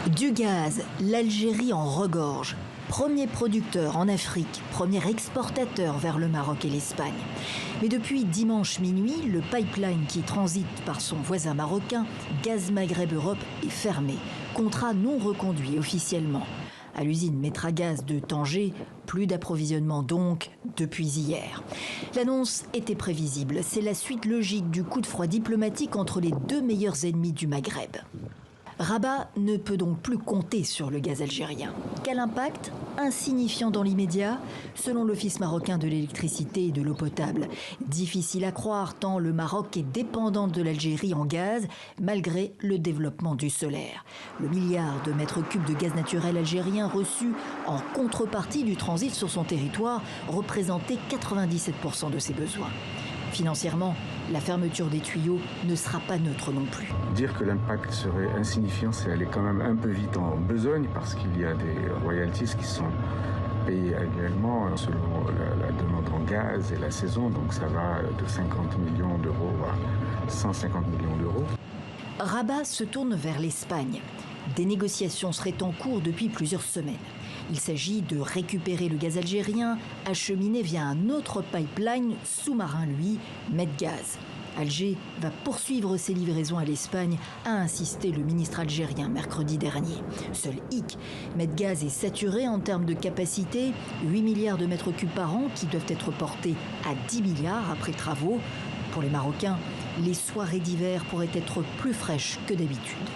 Du gaz, l'Algérie en regorge. Premier producteur en Afrique, premier exportateur vers le Maroc et l'Espagne. Mais depuis dimanche minuit, le pipeline qui transite par son voisin marocain, Gaz Maghreb Europe, est fermé. Contrat non reconduit officiellement. À l'usine Metragaz de Tanger, plus d'approvisionnement donc depuis hier. L'annonce était prévisible. C'est la suite logique du coup de froid diplomatique entre les deux meilleurs ennemis du Maghreb. Rabat ne peut donc plus compter sur le gaz algérien. Quel impact ? Insignifiant dans l'immédiat, selon l'Office marocain de l'électricité et de l'eau potable. Difficile à croire tant le Maroc est dépendant de l'Algérie en gaz, malgré le développement du solaire. Le milliard de mètres cubes de gaz naturel algérien reçu en contrepartie du transit sur son territoire représentait 97% de ses besoins. Financièrement, la fermeture des tuyaux ne sera pas neutre non plus. Dire que l'impact serait insignifiant, c'est aller quand même un peu vite en besogne parce qu'il y a des royalties qui sont payées annuellement selon la demande en gaz et la saison. Donc ça va de 50 millions d'euros à 150 millions d'euros. Rabat se tourne vers l'Espagne. Des négociations seraient en cours depuis plusieurs semaines. Il s'agit de récupérer le gaz algérien acheminé via un autre pipeline sous-marin, lui, Medgaz. Alger va poursuivre ses livraisons à l'Espagne, a insisté le ministre algérien mercredi dernier. Seul hic, Medgaz est saturé en termes de capacité, 8 milliards de mètres cubes par an qui doivent être portés à 10 milliards après travaux. Pour les Marocains, les soirées d'hiver pourraient être plus fraîches que d'habitude.